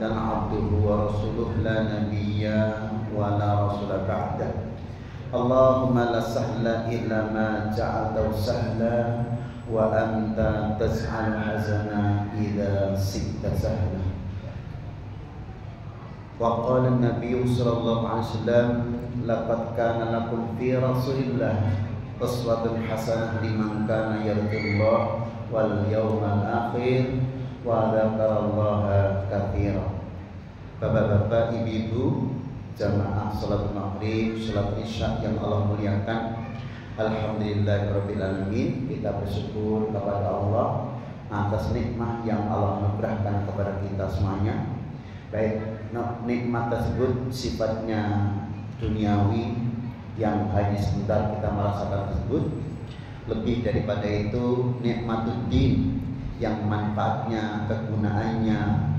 Muhammadan abduhu wa rasuluh la nabiyya wa la rasula ba'dah. Allahumma la sahla illa ma ja'altahu sahla wa anta tas'al hazana idza sitta sahla. Wa qala an-nabiy sallallahu alaihi wasallam laqad kana lakum fi rasulillah uswatun hasanah liman kana yarjullah wal yawmal akhir wa dzakarallaha katsiran. Bapak-bapak, ibu-ibu, jamaah salat maghrib, salat isya yang Allah muliakan, alhamdulillahirabbil alamin, kita bersyukur kepada Allah atas nikmat yang Allah anugerahkan kepada kita semuanya. Baik, nikmat tersebut sifatnya duniawi yang hanya sebentar kita merasakan tersebut. Lebih daripada itu, nikmatuddin yang manfaatnya, kegunaannya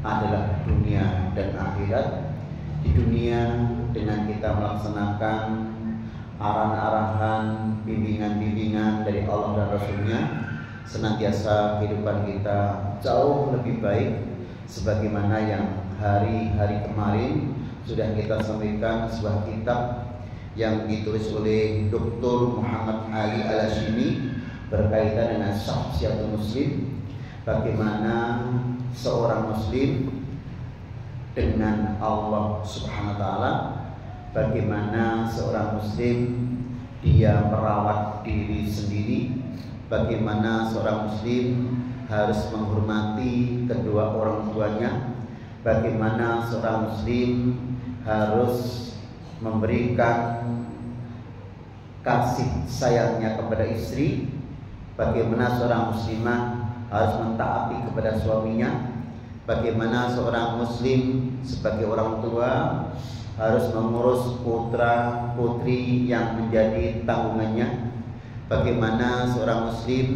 adalah dunia dan akhirat. Di dunia dengan kita melaksanakan arahan-arahan, bimbingan-bimbingan dari Allah dan Rasulnya, senantiasa kehidupan kita jauh lebih baik, sebagaimana yang hari-hari kemarin sudah kita sampaikan sebuah kitab yang ditulis oleh Dr. Muhammad Ali Al-Hashimi berkaitan dengan syakhsiyatul muslim, bagaimana seorang muslim dengan Allah Subhanahu wa taala, bagaimana seorang muslim dia merawat diri sendiri, bagaimana seorang muslim harus menghormati kedua orang tuanya, bagaimana seorang muslim harus memberikan kasih sayangnya kepada istri, bagaimana seorang muslimah harus mentaati kepada suaminya, bagaimana seorang muslim sebagai orang tua harus mengurus putra putri yang menjadi tanggungannya, bagaimana seorang muslim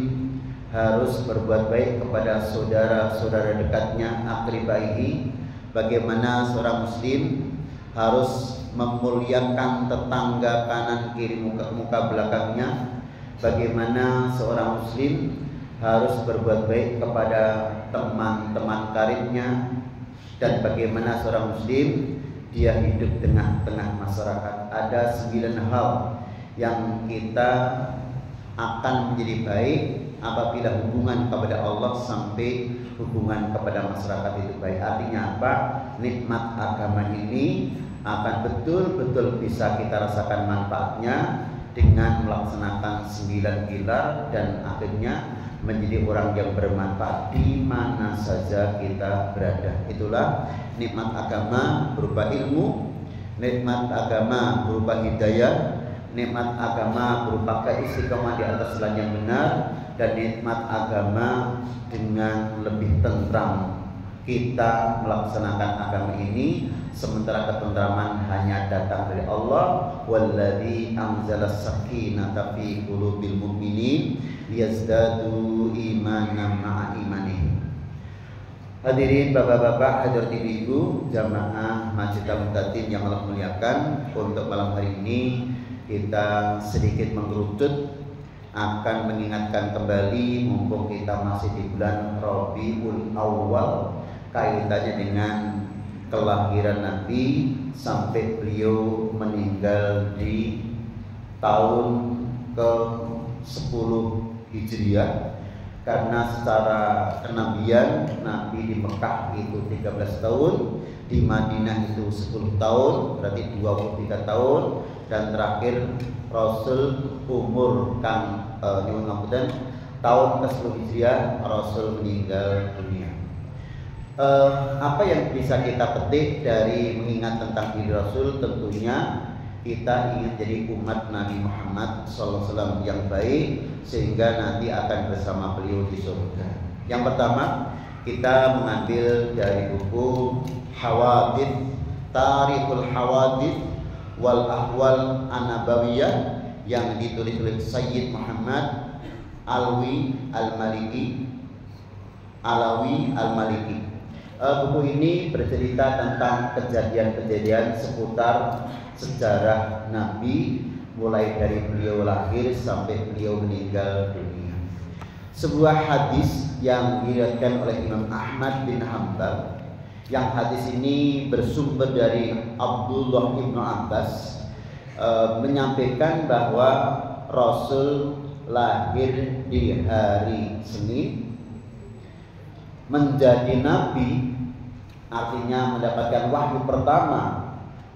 harus berbuat baik kepada saudara-saudara dekatnya, akribaihi, bagaimana seorang muslim harus memuliakan tetangga kanan kiri muka belakangnya, bagaimana seorang muslim harus berbuat baik kepada teman-teman karibnya, dan bagaimana seorang muslim dia hidup tengah-tengah masyarakat. Ada 9 hal yang kita akan menjadi baik apabila hubungan kepada Allah sampai hubungan kepada masyarakat itu baik. Artinya apa? Nikmat agama ini akan betul-betul bisa kita rasakan manfaatnya dengan melaksanakan 9 pilar dan akhirnya menjadi orang yang bermanfaat di mana saja kita berada. Itulah nikmat agama berupa ilmu, nikmat agama berupa hidayah, nikmat agama berupa keistiqomah di atas jalan yang benar, dan nikmat agama dengan lebih tentram kita melaksanakan agama ini, sementara ketentraman hanya datang dari Allah. Walladzi anzalas sakinata fi qulubil mu'minin liyazdadu imanan ma'a imanihim. Hadirin bapak-bapak, hadirat ibu-ibu, jamaah Masjid Al-Muqaddim yang Allah muliakan, untuk malam hari ini kita sedikit mengerucut akan mengingatkan kembali, mumpung kita masih di bulan Rabiul Awal, kaitannya dengan kelahiran Nabi sampai beliau meninggal di tahun ke-10 Hijriah. Karena secara kenabian Nabi di Mekah itu 13 tahun, di Madinah itu 10 tahun, berarti 23 tahun, dan terakhir Rasul umur tahun ke-10 Hijriah Rasul meninggal dunia. Apa yang bisa kita petik dari mengingat tentang diri Rasul? Tentunya kita ingin jadi umat Nabi Muhammad SAW yang baik, sehingga nanti akan bersama beliau di surga. Yang pertama, kita mengambil dari buku Hawadith, Tarikhul Hawadith wal Ahwal An-Nabawiyah yang ditulis oleh Sayyid Muhammad Alawi Al-Maliki. Buku ini bercerita tentang kejadian-kejadian seputar sejarah Nabi, mulai dari beliau lahir sampai beliau meninggal dunia. Sebuah hadis yang diriwayatkan oleh Imam Ahmad bin Hanbal Yang hadis ini bersumber dari Abdullah ibnu Abbas, menyampaikan bahwa Rasul lahir di hari Senin, menjadi nabi, artinya mendapatkan wahyu pertama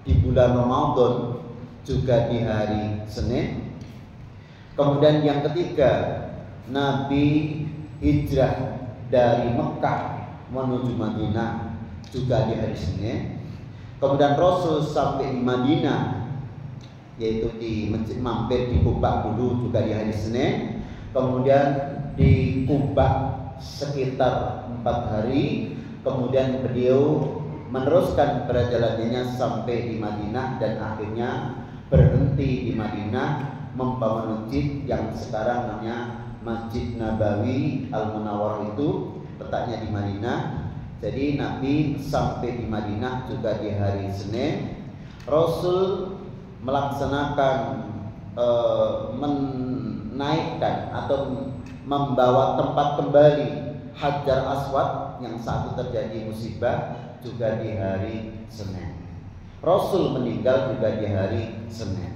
di bulan Ramadan juga di hari Senin. Kemudian yang ketiga, Nabi hijrah dari Mekah menuju Madinah juga di hari Senin. Kemudian Rasul sampai di Madinah, yaitu di masjid mampir di Kubah dulu juga di hari Senin. Kemudian di Kubah sekitar 4 hari. Kemudian beliau meneruskan perjalanannya sampai di Madinah dan akhirnya berhenti di Madinah membangun masjid yang sekarang namanya Masjid Nabawi Al-Munawwarah, itu letaknya di Madinah. Jadi Nabi sampai di Madinah juga di hari Senin. Rasul melaksanakan menaikkan atau membawa tempat kembali Hajar Aswad yang saat itu terjadi musibah juga di hari Senin. Rasul meninggal juga di hari Senin.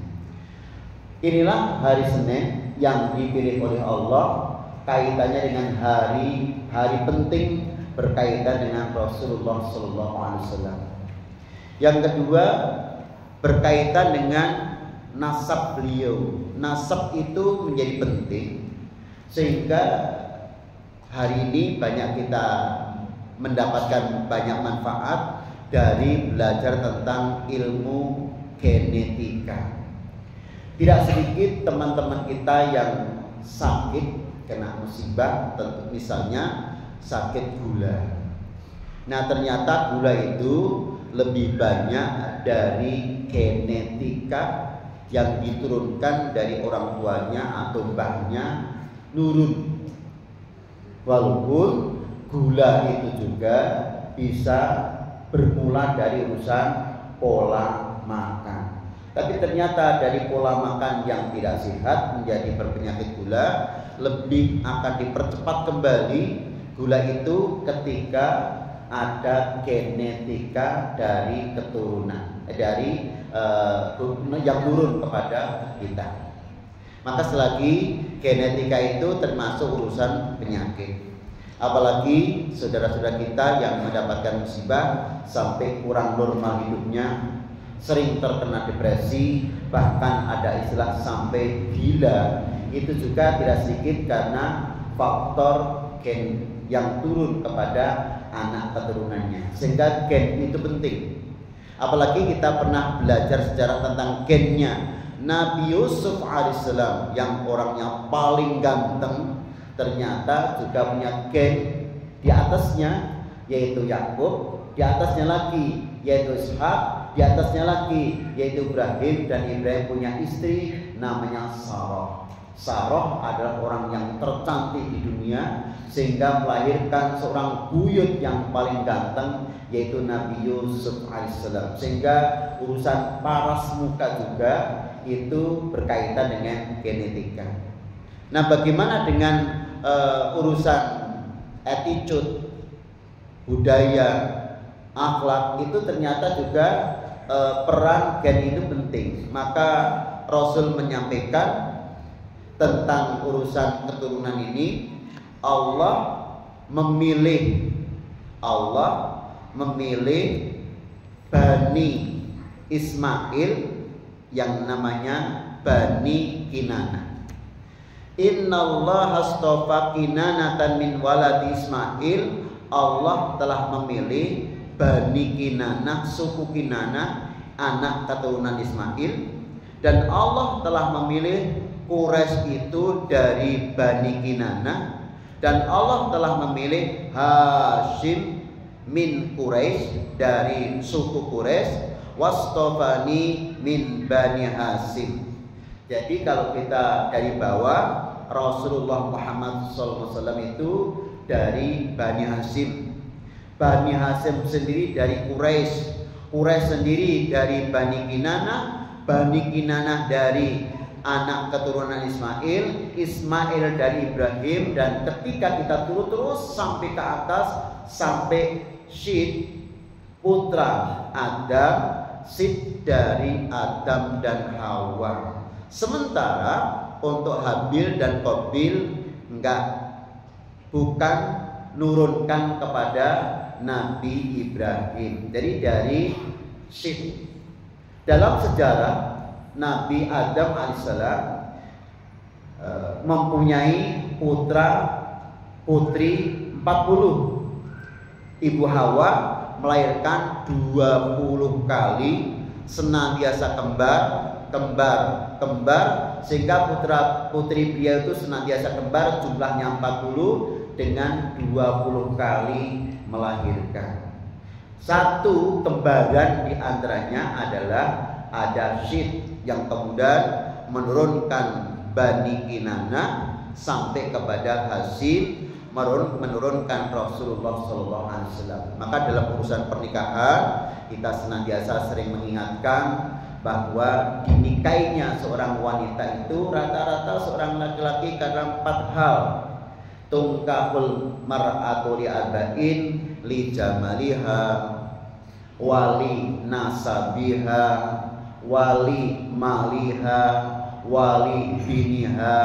Inilah hari Senin yang dipilih oleh Allah, kaitannya dengan hari penting berkaitan dengan Rasulullah SAW. Yang kedua, berkaitan dengan nasab beliau. Nasab itu menjadi penting sehingga hari ini banyak kita mendapatkan banyak manfaat dari belajar tentang ilmu genetika. Tidak sedikit teman-teman kita yang sakit kena musibah, tentu misalnya sakit gula. Nah, ternyata gula itu lebih banyak dari genetika yang diturunkan dari orang tuanya atau mbahnya nurun. Walaupun gula itu juga bisa bermula dari urusan pola makan. Tapi ternyata dari pola makan yang tidak sehat menjadi berpenyakit gula, lebih akan dipercepat kembali gula itu ketika ada genetika dari keturunan, dari yang turun kepada kita. Maka selagi genetika itu termasuk urusan penyakit. Apalagi saudara-saudara kita yang mendapatkan musibah sampai kurang normal hidupnya, sering terkena depresi, bahkan ada istilah sampai gila, itu juga tidak sedikit karena faktor gen yang turun kepada anak keturunannya. Sehingga gen itu penting. Apalagi kita pernah belajar sejarah tentang gennya Nabi Yusuf alaihissalam yang orangnya paling ganteng, ternyata juga punya gen di atasnya, yaitu Yakub, di atasnya lagi yaitu Ishak, di atasnya lagi yaitu Ibrahim, dan Ibrahim punya istri namanya Sarah. Sarah adalah orang yang tercantik di dunia sehingga melahirkan seorang buyut yang paling ganteng yaitu Nabi Yusuf alaihissalam. Sehingga urusan paras muka juga itu berkaitan dengan genetika. Nah, bagaimana dengan urusan attitude, budaya, akhlak, itu ternyata juga peran gen itu penting. Maka Rasul menyampaikan tentang urusan keturunan ini, Allah memilih Bani Ismail yang namanya Bani Kinanah. Innallaha astafa Kinanatan min waladi Ismail. Allah telah memilih Bani Kinanah, suku Kinanah, anak keturunan Ismail. Dan Allah telah memilih Quraisy itu dari Bani Kinanah. Dan Allah telah memilih Hashim min Quraisy, dari suku Quraisy. Wastofani min Bani Hasim. Jadi kalau kita dari bawah, Rasulullah Muhammad SAW itu dari Bani Hasim. Bani Hasim sendiri dari Quraisy. Quraisy sendiri dari Bani Kinanah. Bani Kinanah dari anak keturunan Ismail. Ismail dari Ibrahim. Dan ketika kita turun terus sampai ke atas, sampai Syed, putra Adam, Sid dari Adam dan Hawa. Sementara untuk Habil dan Qabil bukan nurunkan kepada Nabi Ibrahim. Jadi dari Sid. Dalam sejarah Nabi Adam alaihissalam mempunyai putra putri 40. Ibu Hawa melahirkan 20 kali, senantiasa kembar, sehingga putra putri beliau itu senantiasa kembar, jumlahnya 40 dengan 20 kali melahirkan. Satu kembaran di antaranya adalah ada Sid yang kemudian menurunkan Bani Kinana sampai kepada Hasim, menurunkan Rasulullah SAW. Maka dalam urusan pernikahan kita senantiasa sering mengingatkan bahwa dinikahinya seorang wanita itu rata-rata seorang laki-laki karena 4 hal. Tungkahul mar'atu li arba'in li jamaliha, wali nasabiha, wali maliha, wali biniha,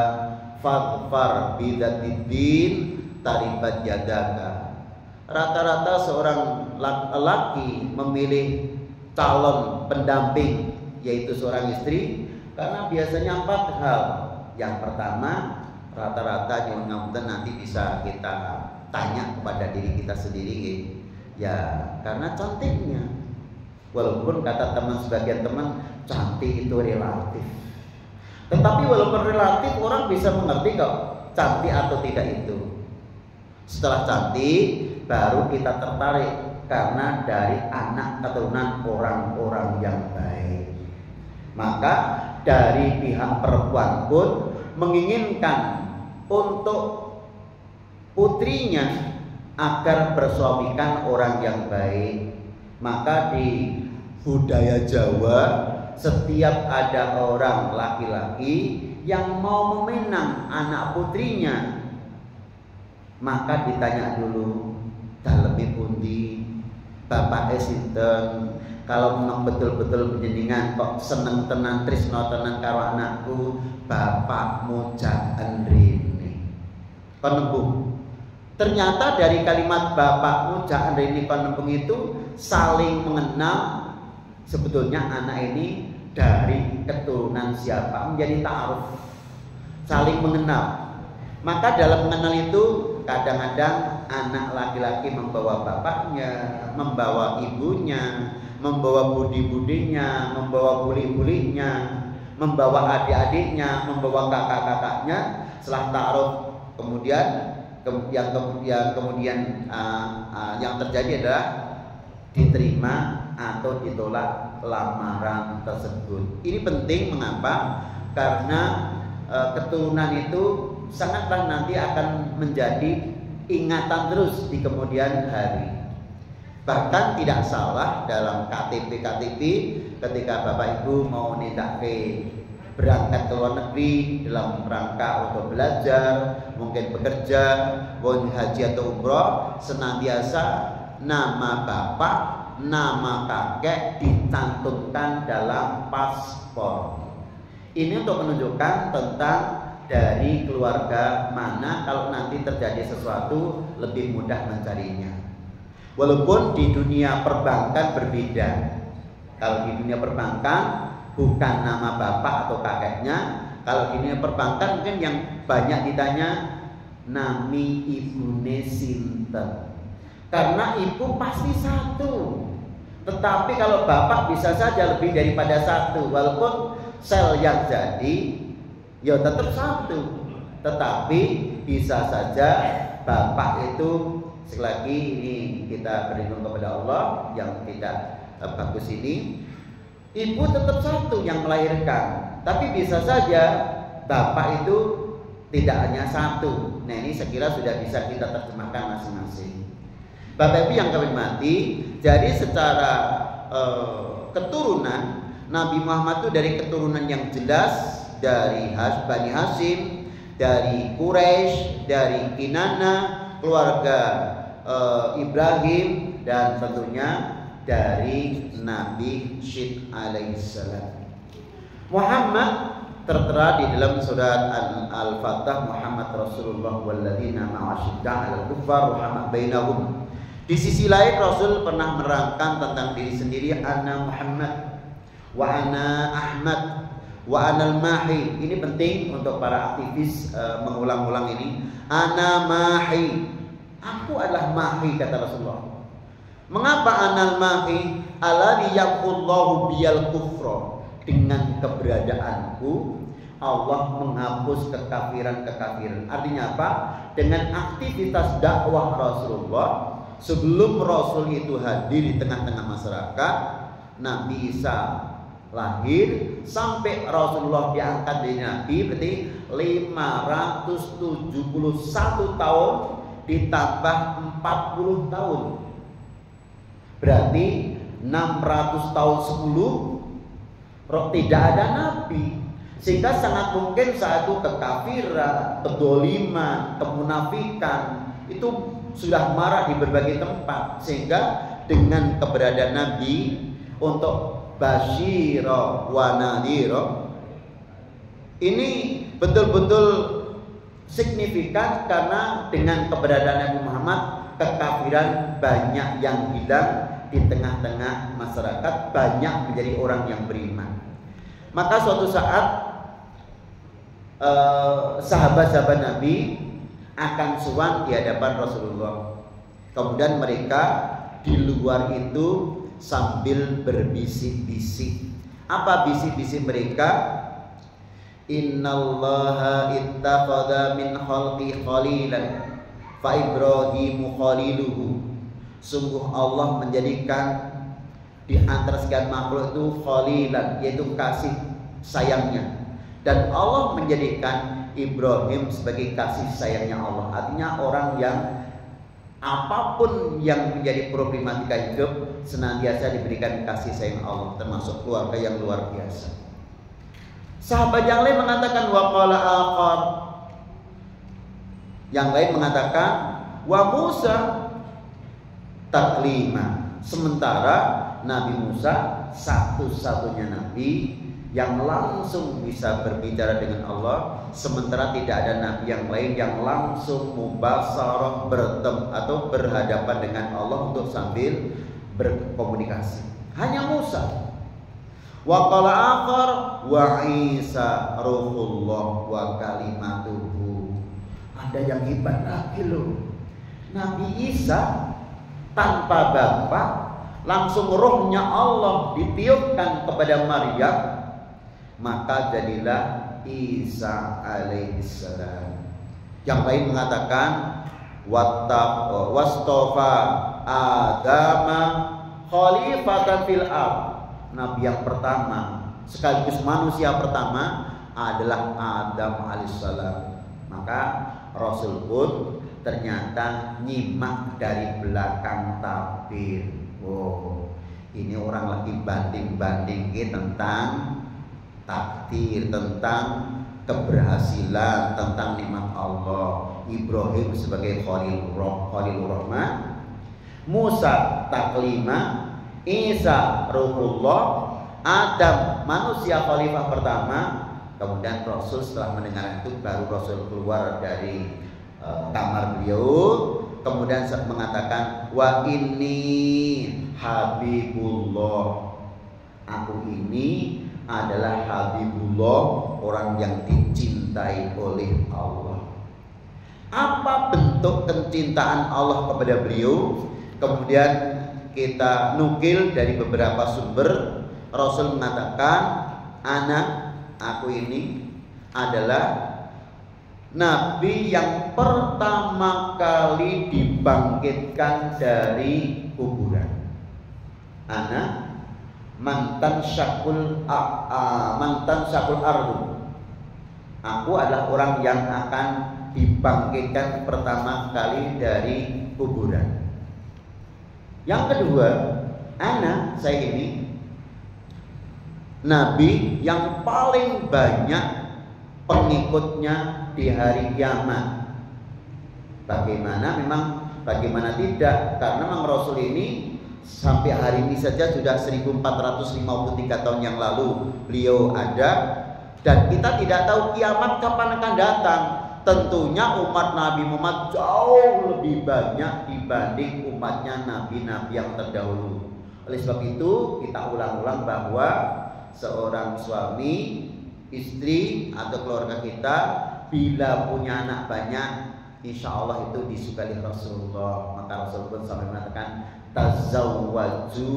fadfar bidzatiddin taribat yadaka. Rata-rata seorang laki memilih calon pendamping, yaitu seorang istri, karena biasanya 4 hal. Yang pertama, rata-rata yang nanti bisa kita tanya kepada diri kita sendiri, ya karena cantiknya. Walaupun kata teman, sebagian teman, cantik itu relatif. Tetapi walaupun relatif, orang bisa mengerti kok cantik atau tidak itu. Setelah cantik baru kita tertarik karena dari anak keturunan orang-orang yang baik. Maka dari pihak perempuan pun menginginkan untuk putrinya agar bersuamikan orang yang baik. Maka di budaya Jawa, setiap ada orang laki-laki yang mau meminang anak putrinya, maka ditanya dulu, daleme pundi, bapak sinten, kalau memang betul-betul penjenengan kok seneng tenan tresno tenan karo anakku, bapakmu jaken rene. Kon nembung. Ternyata dari kalimat bapakmu jaken rene kon nembung itu saling mengenal. Sebetulnya anak ini dari keturunan siapa, menjadi ta'aruf, saling mengenal. Maka dalam mengenal itu kadang-kadang anak laki-laki membawa bapaknya, membawa ibunya, membawa budi-budinya, membawa buli-bulinya, membawa adik-adiknya, membawa kakak-kakaknya. Setelah ta'aruf kemudian yang terjadi adalah diterima atau ditolak lamaran tersebut. Ini penting, mengapa? Karena keturunan itu sangatlah nanti akan menjadi ingatan terus di kemudian hari. Bahkan tidak salah dalam KTP ketika Bapak Ibu mau nindakke berangkat ke luar negeri dalam rangka untuk belajar, mungkin bekerja, mau haji atau umroh, senantiasa nama bapak, nama kakek dicantumkan dalam paspor. Ini untuk menunjukkan tentang dari keluarga mana, kalau nanti terjadi sesuatu lebih mudah mencarinya. Walaupun di dunia perbankan berbeda. Kalau di dunia perbankan bukan nama bapak atau kakeknya. Kalau di dunia perbankan mungkin yang banyak ditanya nami ibune sinten. Karena ibu pasti satu. Tetapi kalau bapak bisa saja lebih daripada satu. Walaupun sel yang jadi ya tetap satu, tetapi bisa saja bapak itu, sekali lagi ini kita berlindung kepada Allah yang tidak bagus ini, ibu tetap satu yang melahirkan, tapi bisa saja bapak itu tidak hanya satu. Nah ini saya kira sudah bisa kita terjemahkan masing-masing. Bapak Ibu yang kami hormati, jadi secara keturunan Nabi Muhammad itu dari keturunan yang jelas, dari Bani Hasim, dari Quraisy, dari Kinana, keluarga Ibrahim, dan tentunya dari Nabi Syed alaihissalam. Muhammad tertera di dalam surat Al-Fatah, Muhammad Rasulullah walladzina ma'asyidda 'alal kuffar Muhammad bainahum. Di sisi lain Rasul pernah menerangkan tentang diri sendiri, ana Muhammad wa ana Ahmad wa anal mahi. Ini penting untuk para aktivis mengulang-ulang ini. Ana mahi, aku adalah mahi, kata Rasulullah. Mengapa anal mahi? Alladzi yaqullahu biyal kufra. Dengan keberadaanku Allah menghapus kekafiran-kekafiran. Artinya apa? Dengan aktivitas dakwah Rasulullah, sebelum Rasul itu hadir di tengah-tengah masyarakat, Nabi Isa lahir sampai Rasulullah diangkat dari Nabi, berarti 571 tahun ditambah 40 tahun, berarti 600 tahun 10 tidak ada Nabi. Sehingga sangat mungkin saat itu kekafiran, kedoliman, kemunafikan itu sudah marah di berbagai tempat. Sehingga dengan keberadaan Nabi untuk basyira wa nadhira, ini betul-betul signifikan, karena dengan keberadaan Nabi Muhammad kekafiran banyak yang hilang di tengah-tengah masyarakat, banyak menjadi orang yang beriman. Maka suatu saat sahabat-sahabat Nabi akan suan di hadapan Rasulullah. Kemudian mereka di luar itu sambil berbisik-bisik. Apa bisik-bisik mereka? Innallaha ittakhadha min khalqi khalilan fa Ibrahimu khaliluhu. Sungguh Allah menjadikan di antara sekian makhluk itu khalilan, yaitu kasih sayangnya. Dan Allah menjadikan Ibrahim sebagai kasih sayangnya Allah. Artinya orang yang apapun yang menjadi problematika hidup senantiasa diberikan kasih sayang Allah, termasuk keluarga yang luar biasa. Sahabat yang lain mengatakan waqala akhar, yang lain mengatakan wa Musa taklima. Sementara Nabi Musa satu-satunya nabi yang langsung bisa berbicara dengan Allah, sementara tidak ada nabi yang lain yang langsung mubasharah atau berhadapan dengan Allah untuk sambil berkomunikasi. Hanya Musa. Wa qala akhar wa Isa ruhullah wa kalimatuhu. Ada yang hebat lagi loh. Nabi Isa tanpa bapak, langsung rohnya Allah ditiupkan kepada Maryam, maka jadilah Isa alaihissalam. Yang lain mengatakan wastofa Adama khalifatan fil ardh. Nabi yang pertama sekaligus manusia pertama adalah Adam alaihissalam. Maka Rasul pun ternyata nyimak dari belakang tabir. Oh, ini orang lagi banding-bandingin tentang takdir, tentang keberhasilan, tentang nikmat Allah. Ibrahim sebagai Khalilur Rahman, Musa taklima, Isa ruhullah, Adam manusia khalifah pertama. Kemudian Rasul setelah mendengar itu baru Rasul keluar dari kamar beliau, kemudian mengatakan wa inni habibullah, aku ini adalah habibullah, orang yang dicintai oleh Allah. Apa bentuk kecintaan Allah kepada beliau? Kemudian kita nukil dari beberapa sumber, Rasul mengatakan aku ini adalah Nabi yang pertama kali dibangkitkan dari kuburan. Mantan syakul ardu. Aku adalah orang yang akan dibangkitkan pertama kali dari kuburan. Yang kedua, saya ini Nabi yang paling banyak pengikutnya di hari kiamat. Bagaimana tidak? Karena memang Rasul ini sampai hari ini saja sudah 1453 tahun yang lalu beliau ada, dan kita tidak tahu kiamat kapan akan datang. Tentunya umat Nabi Muhammad jauh lebih banyak dibanding umatnya nabi-nabi yang terdahulu. Oleh sebab itu kita ulang-ulang bahwa seorang suami, istri atau keluarga kita bila punya anak banyak, insya Allah itu disukai Rasulullah. Maka Rasul pun sampai mengatakan tazawwaju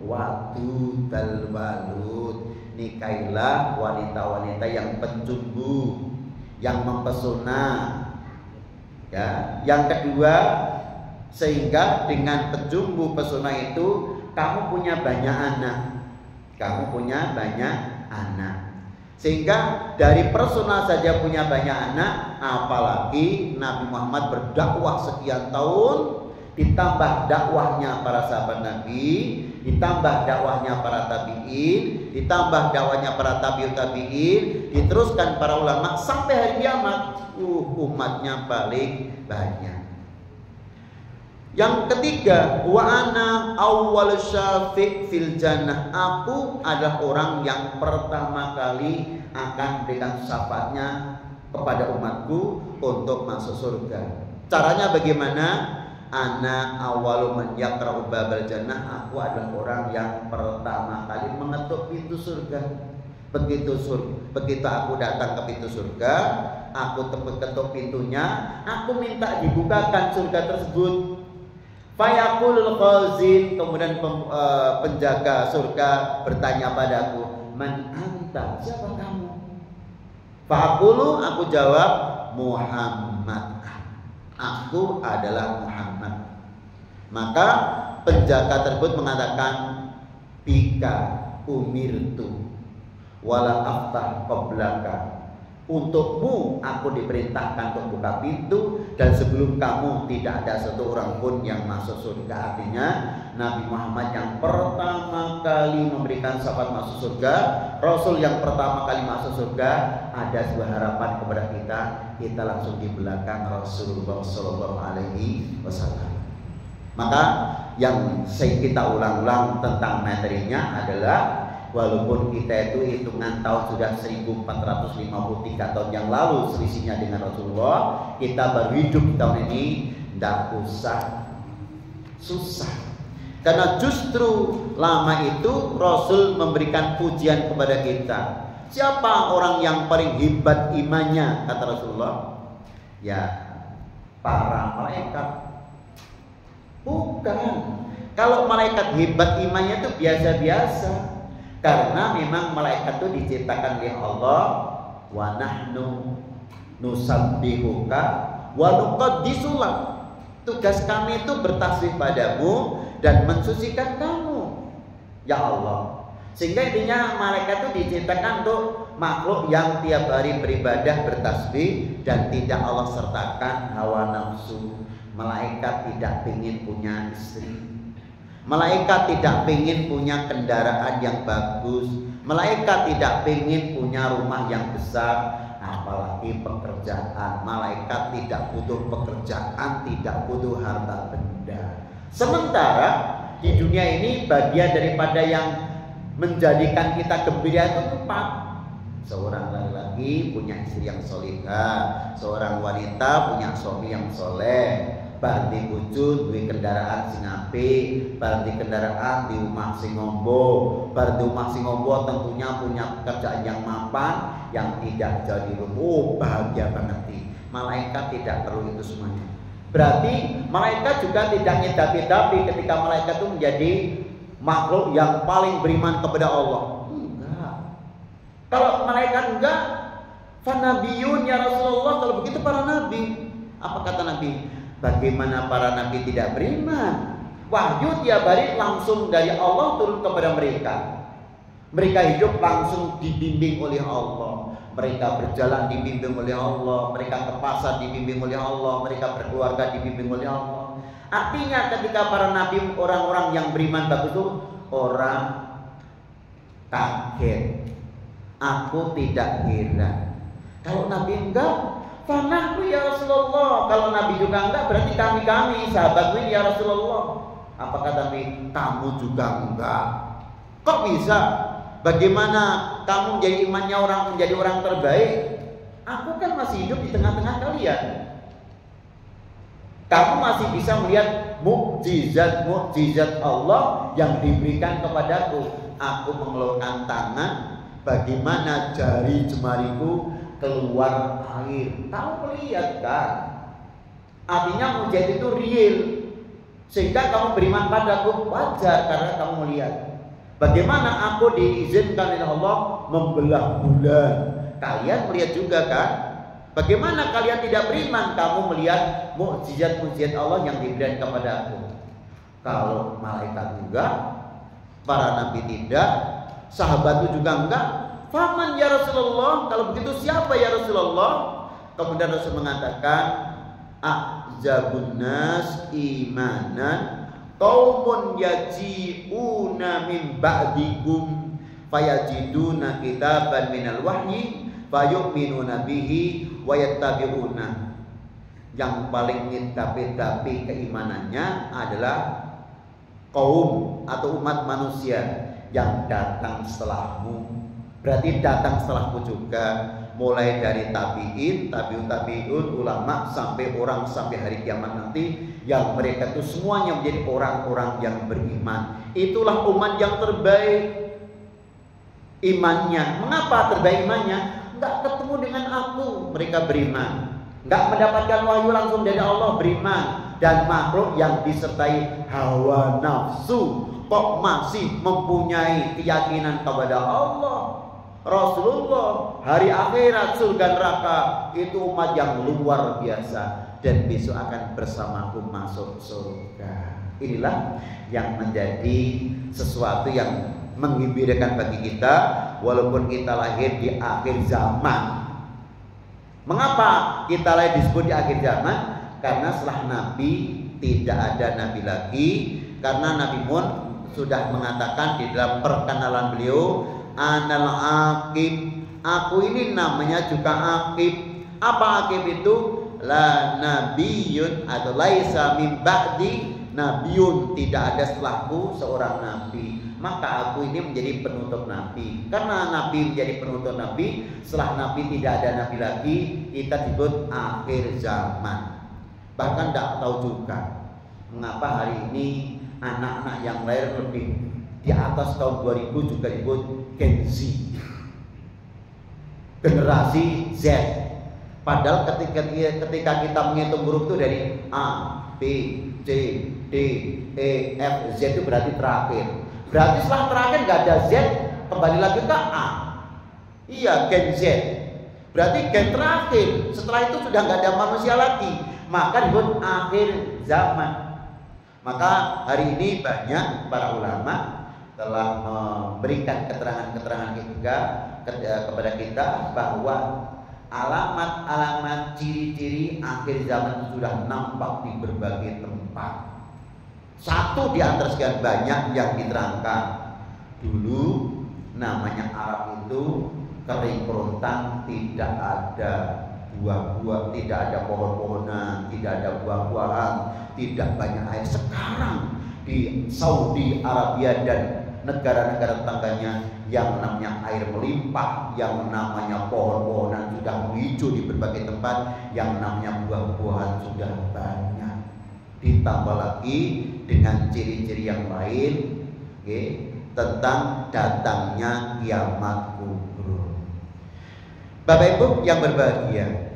wadudal walud, nikailah wanita-wanita yang penjumbu, yang mempesona. Ya, yang kedua, sehingga dengan penjumbu pesona itu kamu punya banyak anak. Kamu punya banyak anak. Sehingga dari persona saja punya banyak anak, apalagi Nabi Muhammad berdakwah sekian tahun, ditambah dakwahnya para sahabat Nabi, ditambah dakwahnya para tabi'in, ditambah dakwahnya para tabi'ut tabi'in, diteruskan para ulama sampai hari kiamat. Umatnya paling banyak. Yang ketiga, wa ana awwal syafi' fil jannah. Aku adalah orang yang pertama kali akan berikan syafaatnya kepada umatku untuk masuk surga. Caranya bagaimana? Ana awwalu man yaqra'u babal jannah. Aku adalah orang yang pertama kali mengetuk pintu surga. Begitu aku datang ke pintu surga, aku ketuk pintunya, aku minta dibukakan surga tersebut. Fayaqulul khazin, kemudian penjaga surga bertanya padaku, man anta, siapa kamu? Faqulu, aku jawab, Muhammad. Aku adalah Muhammad. Maka penjaga tersebut mengatakan, bika umirtu wala aftah qablaka. Untukmu aku diperintahkan untuk buka pintu, dan sebelum kamu tidak ada satu orang pun yang masuk surga. Artinya Nabi Muhammad yang pertama kali memberikan syafaat masuk surga, Rasul yang pertama kali masuk surga. Ada sebuah harapan kepada kita langsung di belakang Rasulullah Shallallahu Alaihi Wasallam. Maka yang kita ulang-ulang tentang materinya adalah, walaupun kita itu hitungan tahun sudah 1453 tahun yang lalu selisihnya dengan Rasulullah, kita baru hidup tahun ini, tidak usah susah. Karena justru lama itu Rasul memberikan pujian kepada kita. Siapa orang yang paling hebat imannya, kata Rasulullah? Ya, para malaikat. Bukan. Kalau malaikat hebat imannya itu biasa-biasa. Karena memang malaikat itu diciptakan oleh Allah, wa nahnu nusabbihuka wa nuqaddisu lak. Tugas kami itu bertasbih padamu dan mensucikan kamu, ya Allah. Sehingga intinya malaikat itu diciptakan untuk makhluk yang tiap hari beribadah, bertasbih, dan tidak Allah sertakan hawa nafsu. Malaikat tidak ingin punya istri. Malaikat tidak ingin punya kendaraan yang bagus. Malaikat tidak ingin punya rumah yang besar, apalagi pekerjaan. Malaikat tidak butuh pekerjaan, tidak butuh harta benda. Sementara di dunia ini bagian daripada yang menjadikan kita gembira itu 4. Seorang laki-laki punya istri yang solihah, seorang wanita punya suami yang soleh, bardi wujud duwe kendaraan sing apik, bardi kendaraan di omah sing ngombo, bardi omah sing ngombo tentunya punya pekerjaan yang mapan, yang tidak jadi rumah. Bahagia banget nih. Malaikat tidak perlu itu semuanya. Berarti malaikat juga tidak ngedapi-dapi ketika malaikat itu menjadi makhluk yang paling beriman kepada Allah. Enggak. Kalau malaikat enggak, fanabiyun ya Rasulullah. Kalau begitu para nabi. Apa kata Nabi? Bagaimana para nabi tidak beriman? Wahyu tiap hari langsung dari Allah turun kepada mereka. Mereka hidup langsung dibimbing oleh Allah. Mereka berjalan dibimbing oleh Allah. Mereka ke pasar dibimbing oleh Allah. Mereka berkeluarga dibimbing oleh Allah. Artinya ketika para nabi, orang-orang yang beriman bagus itu, orang kaget. Aku tidak heran. Kalau nabi enggak, fanahku ya Rasulullah. Kalau nabi juga enggak, berarti kami sahabatku ya Rasulullah. Apa kata Nabi? Kamu juga enggak. Kok bisa? Bagaimana kamu menjadi orang terbaik? Aku kan masih hidup di tengah-tengah kalian. Kamu masih bisa melihat mukjizat Allah yang diberikan kepadaku. Aku mengeluarkan tangan, bagaimana jari jemariku keluar air. Kamu melihat kan? Artinya mukjizat itu real. Sehingga kamu beriman padaku, wajar karena kamu melihat. Bagaimana aku diizinkan oleh Allah membelah bulan. Kalian melihat juga kan? Bagaimana kalian tidak beriman? Kamu melihat mukjizat-mukjizat Allah yang diberikan kepada aku. Kalau malaikat enggak, para nabi tidak, sahabatku juga enggak. Faman ya Rasulullah? Kalau begitu siapa ya Rasulullah? Kemudian Rasul mengatakan, a'jabun nas imanan qaumun yaji'una min ba'dikum fayajiduna kitaban minal wahyi fayu'minuna bihi wa yattabi'una. Yang paling tapi keimanannya adalah kaum atau umat manusia yang datang setelahmu. Berarti datang setelahku juga, mulai dari tabi'in, tabi'un, ulama sampai hari kiamat nanti, yang mereka itu semuanya menjadi orang-orang yang beriman. Itulah umat yang terbaik imannya. Mengapa terbaik imannya? Enggak ketemu dengan aku, mereka beriman. Enggak mendapatkan wahyu langsung dari Allah, beriman. Dan makhluk yang disertai hawa nafsu kok masih mempunyai keyakinan kepada Allah, Rasulullah, hari akhirat, surga neraka. Itu umat yang luar biasa. Dan besok akan bersamaku masuk surga. Inilah yang menjadi sesuatu yang menggembirakan bagi kita, walaupun kita lahir di akhir zaman. Mengapa kita lahir disebut di akhir zaman? Karena setelah Nabi tidak ada Nabi lagi. Karena Nabi Muhammad sudah mengatakan di dalam perkenalan beliau, Anal Aqib, aku ini namanya juga Aqib. Apa Aqib itu? La nabiyun atau laisa min ba'di nabiyun, tidak ada setelahku seorang nabi. Maka aku ini menjadi penutup nabi. Karena nabi menjadi penutup nabi, setelah nabi tidak ada nabi lagi, kita disebut akhir zaman. Bahkan tidak tahu juga mengapa hari ini anak-anak yang lahir lebih di atas tahun 2000 juga disebut Gen Z, generasi Z. Padahal ketika kita menghitung huruf itu dari A, B, C, D, E, F, Z itu berarti terakhir. Berarti setelah terakhir nggak ada Z, kembali lagi ke A. Iya, Gen Z. Berarti gen terakhir. Setelah itu sudah nggak ada manusia lagi. Maka disebut akhir zaman. Maka hari ini banyak para ulama telah memberikan keterangan-keterangan kepada kita bahwa alamat-alamat ciri-ciri akhir zaman sudah nampak di berbagai tempat. Satu di antara sekian banyak yang diterangkan. Dulu namanya Arab itu kering kerontang, tidak ada buah-buah, tidak ada pohon-pohonan, tidak ada buah-buahan, tidak banyak air. Sekarang di Saudi Arabia dan negara-negara tetangganya yang namanya air melimpah, yang namanya pohon-pohonan sudah menghijau di berbagai tempat, yang namanya buah-buahan sudah banyak. Ditambah lagi dengan ciri-ciri yang lain, tentang datangnya kiamat kubur. Bapak Ibu yang berbahagia,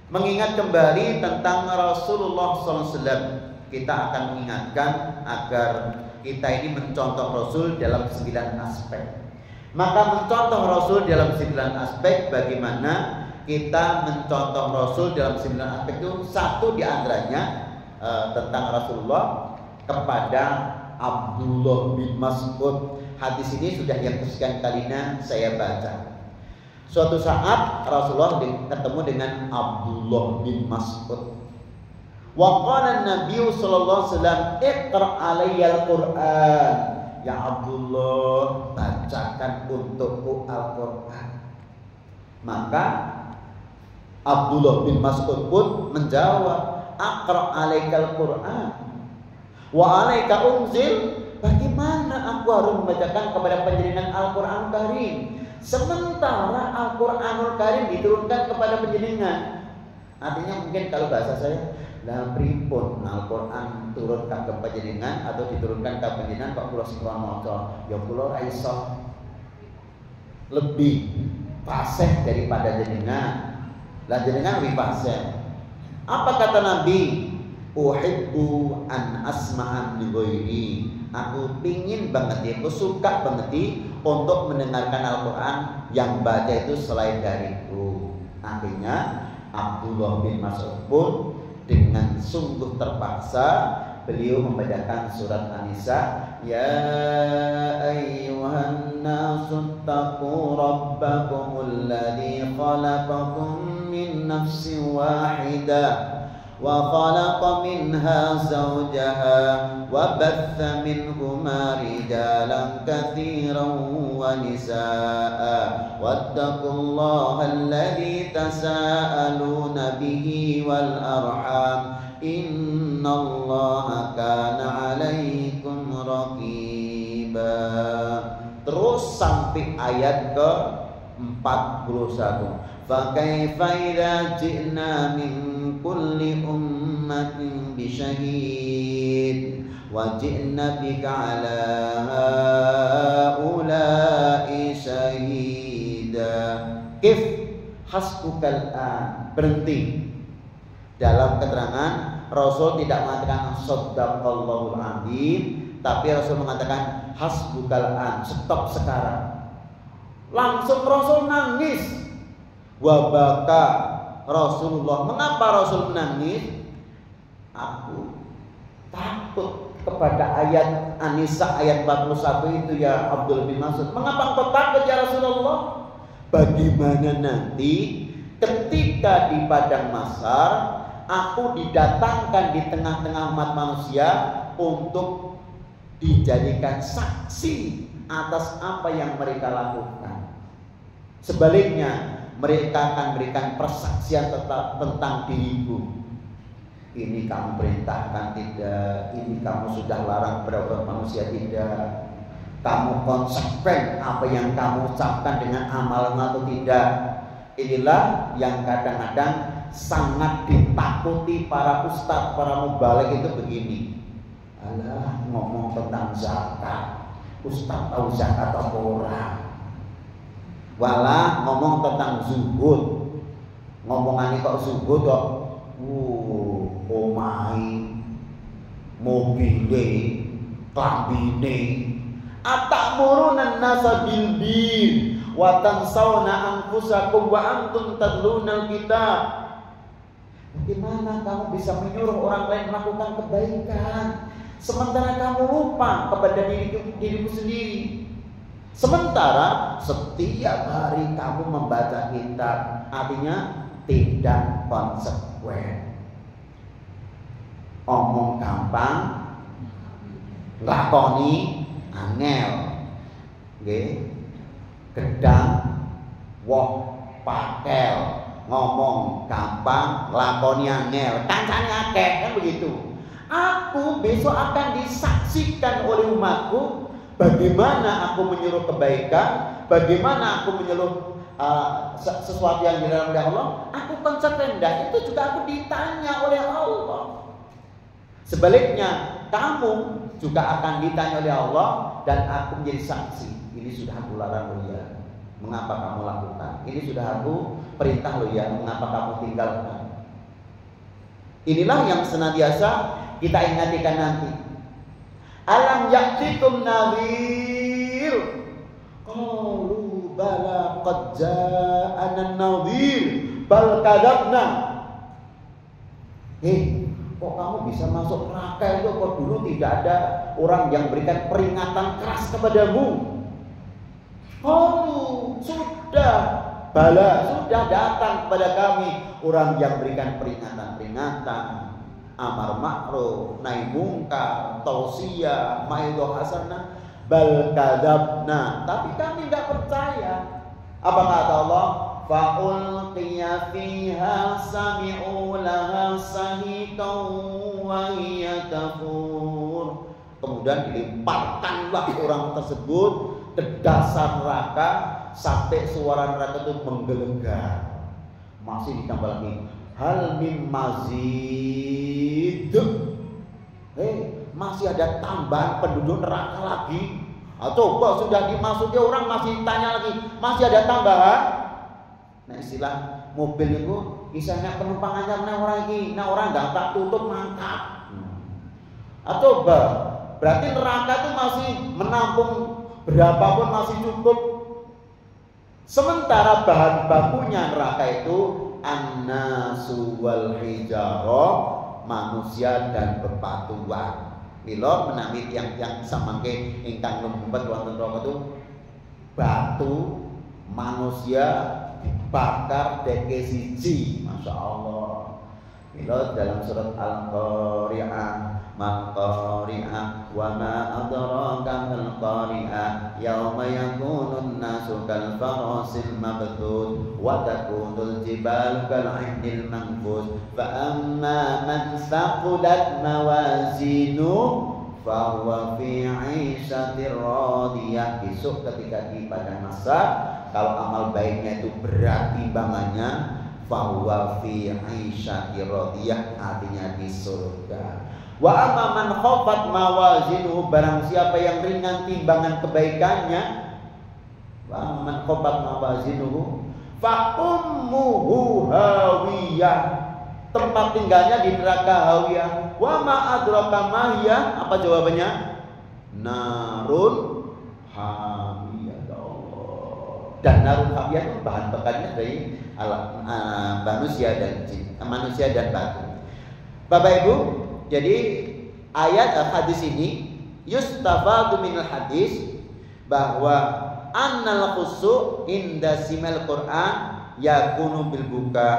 mengingat kembali tentang Rasulullah SAW, kita akan mengingatkan agar kita ini mencontoh Rasul dalam 9 aspek. Maka mencontoh Rasul dalam 9 aspek, bagaimana kita mencontoh Rasul dalam 9 aspek itu, satu diantaranya tentang Rasulullah kepada Abdullah bin Mas'ud. Hadis ini sudah yang kesekian kalinya saya baca. Suatu saat Rasulullah ketemu dengan Abdullah bin Mas'ud. Wa qala an-nabiy sallallahu alaihi wasallam, "Iqra' alayya al-Qur'an." Ya Abdullah, bacakan untukku Al-Qur'an. Maka Abdullah bin Mas'ud pun menjawab, "Aqra' alaikal Qur'an." Wa alaika unzil, bagaimana aku harus membacakan kepada panjenengan Al-Qur'an Karim sementara Al-Qur'anul Karim diturunkan kepada panjenengan. Artinya mungkin kalau bahasa saya, lah pripun Al-Qur'an turun ke panjenengan atau diturunkan ke panjenengan kok kula sing maca, ya kula ra iso lebih fasih daripada jenengan. Lah jenengan lebih fasih. Apa kata Nabi? Uhibbu an asma'an li ghairi. Aku pingin banget, aku suka banget untuk mendengarkan Al-Quran yang baca itu selain dariku. Akhirnya Abdullah bin Mas'ud pun dengan sungguh terpaksa beliau membacakan surat An-Nisa, ya ayyuhan nasu taqu rabbakumul ladzi khalaqakum min nafsin wahidah wa khalaqa minha zawjaha wa batha minhuma rijalan katsiran wa nisaa wattaqullaha alladzi tasaaluna bihi wal arham innallaha kana 'alaikum raqiba. Terus sampai ayat ke 41. Fa kaifa idza ji'na min kulli ummatin bi syahid wa ji'na bika 'ala haula'i syahida. Kif hasbukal an. Berhenti. Dalam keterangan Rasul tidak mengatakan shadaqallahul adzim, tapi Rasul mengatakan hasbukal an, stop sekarang. Langsung Rasul nangis. Wabaka Rasulullah. Mengapa Rasul menangis? Aku takut kepada ayat An-Nisa ayat 41 itu ya Abdullah bin Mas'ud. Mengapa engkau takut ya Rasulullah? Bagaimana nanti ketika di padang mahsyar aku didatangkan di tengah-tengah umat manusia untuk dijadikan saksi atas apa yang mereka lakukan. Sebaliknya mereka akan berikan persaksian tentang diriku. Ini kamu perintahkan tidak, ini kamu sudah larang kepada umat manusia tidak, kamu konsekuen apa yang kamu ucapkan dengan amalan atau tidak. Inilah yang kadang-kadang sangat ditakuti para ustadz, para mubalik itu begini. Alah, ngomong tentang zakat, ustadz tahu zakat apa orang? Walah ngomong tentang zuhud, ngomongannya kok zuhud kok omahe, mobile, klambine, atamuruna nasa bil bir wa tansawna anfusakum wa antum tatlunal kitab. Bagaimana kamu bisa menyuruh orang lain melakukan kebaikan sementara kamu lupa kepada dirimu sendiri? Sementara setiap hari kamu membaca kitab, artinya tidak konsekuen. Omong gampang, lakoni angel. Nggih. Gedang woh pakel, ngomong gampang, lakoni angel. Kancane akeh kan begitu. Aku besok akan disaksikan oleh umatku. Bagaimana aku menyuruh kebaikan, bagaimana aku menyuruh sesuatu yang dilarang oleh Allah, aku konsekuen. Dan itu juga aku ditanya oleh Allah. Sebaliknya, kamu juga akan ditanya oleh Allah dan aku menjadi saksi. Ini sudah aku larang loh ya, mengapa kamu lakukan? Ini sudah aku perintah loh ya, mengapa kamu tinggalkan? Inilah yang senantiasa kita ingatkan nanti. Alam ya'tikum nadhir. Qalu bala qad ja'ana nadhir bal kadzabna. Kok kamu bisa masuk neraka itu? Kok dulu tidak ada orang yang berikan peringatan keras kepadamu? Qalu sudah bala, sudah datang kepada kami orang yang berikan peringatan, amar ma'ruf, nahi mungkar, tausiyah, mau'izah hasanah, bal kadzabna. Tapi kami enggak percaya. Apa kata Allah? Fa ulqiya fiha sami'u laha sahiqan wa hiya tafur. kemudian dilemparkanlah orang tersebut ke dasar neraka sampai suara neraka itu menggelegar. Masih ditambah lagi, hal mim mazid. Masih ada tambahan penduduk neraka lagi. Coba sudah dimasuki orang masih tanya lagi, masih ada tambahan. Nah istilah mobil itu misalnya penumpang anyar orang ini, orang nggak tak tutup mangkat. Coba berarti neraka itu masih menampung berapapun masih cukup. Sementara bahan bakunya neraka itu an-nasu wal hijarah, manusia dan bebatuan. Mila menawi yang samangke ingkang lumebet wonten neraka itu batu, manusia dibakar deke siji. Masya Allah. Mila dalam surat Al-Qari'ah, Mal-Qari'ah wa ma adraka mal-Qari'ah yauma yakunun nasu kal farasil mabthud wa takunul jibalu kal 'ihnil manfus fa amma man thaqulat mawazinu fa huwa fi 'ishatir radiyah. Besok ketika di pada masa kalau amal baiknya itu berat timbangannya, fa huwa fi 'ishatir radiyah, artinya di surga. Wa amma man khafat mawazinuhu, barang siapa yang ringan timbangan kebaikannya, wa amma man khafat mawazinuhu fa ummuhu hawiyah, tempat tinggalnya di neraka hawiyah. Wa ma adraka ma hiya, apa jawabannya? Narun hamiyah. Dan narun hamiyah itu bahan bakarnya dari manusia dan jin, manusia dan batu. Bapak Ibu, jadi ayat hadis ini yustafadu minal hadis bahwa annal khusu inda simal Quran yakunu bil buka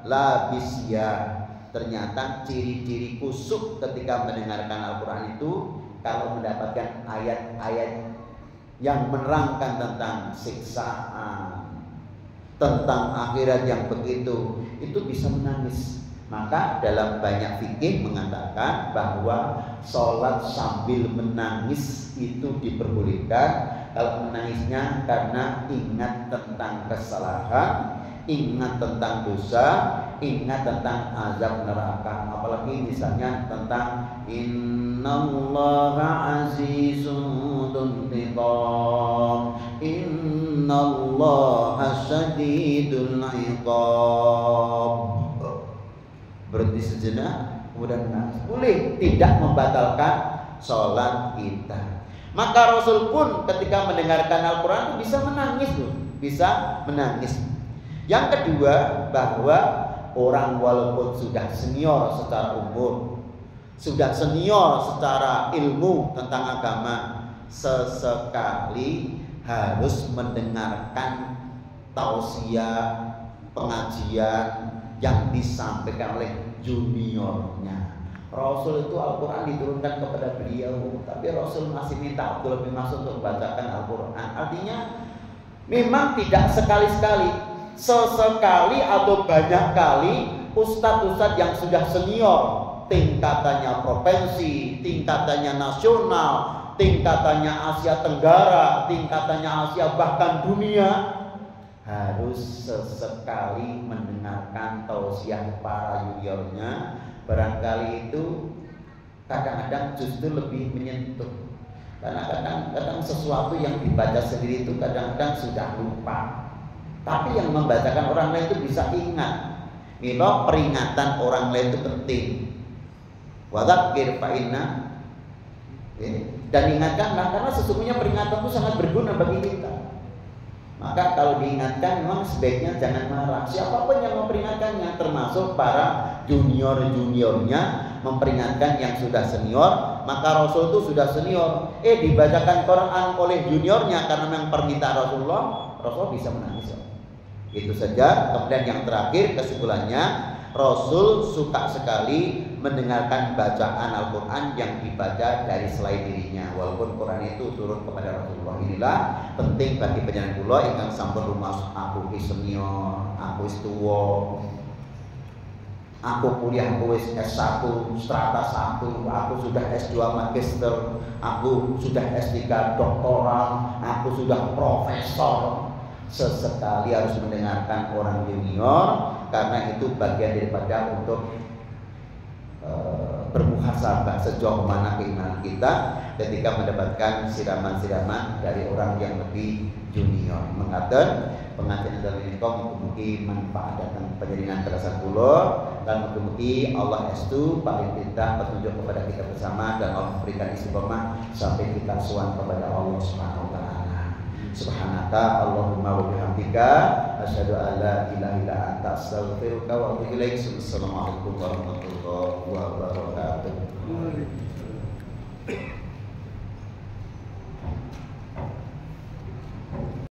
la bisya. Ternyata ciri-ciri kusuk ketika mendengarkan Al-Quran itu kalau mendapatkan ayat-ayat yang menerangkan tentang siksaan, tentang akhirat yang begitu, itu bisa menangis. Maka dalam banyak fikih mengatakan bahwa sholat sambil menangis itu diperbolehkan kalau menangisnya karena ingat tentang kesalahan, ingat tentang dosa, ingat tentang azab neraka. Apalagi misalnya tentang innallaha azizun dzuntiqam, innallaha syadidul iqab. Berhenti sejenak, kemudian menangis. Boleh, tidak membatalkan sholat kita. Maka Rasul pun ketika mendengarkan Al-Quran bisa menangis loh, bisa menangis. Yang kedua, bahwa orang walaupun sudah senior secara umur, sudah senior secara ilmu tentang agama, sesekali harus mendengarkan tausiah, pengajian yang disampaikan oleh juniornya. Rasul itu Al-Quran diturunkan kepada beliau, tapi Rasul masih minta Abdullah bin Mas'ud untuk membacakan Al-Quran. Artinya memang tidak sekali-sekali, sesekali atau banyak kali ustadz-ustadz yang sudah senior, tingkatannya provinsi, tingkatannya nasional, tingkatannya Asia Tenggara, tingkatannya Asia bahkan dunia, harus sesekali mendengarkan tausiah para juniornya. Barangkali itu kadang-kadang justru lebih menyentuh, karena kadang-kadang sesuatu yang dibaca sendiri itu kadang-kadang sudah lupa, tapi yang membacakan orang lain itu bisa ingat. Milo peringatan orang lain itu penting. Wadzakir fa inna, dan ingatkanlah karena sesungguhnya peringatan itu sangat berguna bagi kita. Maka kalau diingatkan memang sebaiknya jangan marah. Siapapun yang memperingatkannya, termasuk para junior-juniornya memperingatkan yang sudah senior. Maka Rasul itu sudah senior, dibacakan Quran oleh juniornya karena memang permintaan Rasulullah, Rasul bisa menangis. Itu saja. Kemudian yang terakhir kesimpulannya, Rasul suka sekali mendengarkan bacaan Al-Quran yang dibaca dari selain dirinya, walaupun Quran itu turun kepada Rasulullah. Inilah penting bagi panjenengan kula ingkang sampun rumas aku ki senior, aku wis tuwa. Aku kuliah wis S1, strata 1, aku sudah S2 magister, aku sudah S3 doktoral, aku sudah profesor. Sesekali harus mendengarkan orang junior, karena itu bagian daripada untuk bermuhasabah sejauh mana keimanan kita ketika mendapatkan siraman-siraman dari orang yang lebih junior. Mengatur pengajian dari ini mugi-mugi manfaat datang penjaringan terasa kula dan mugi-mugi Allah estu paling kita petunjuk kepada kita bersama dan Allah berikan istiqomah sampai kita sowan kepada Allah Subhanahu wa taala. Subhanaka Allahumma wa bihamdika asyhadu an la ilaha illa anta astaghfiruka wa atubu ilaik. Assalamualaikum warahmatullahi wabarakatuh.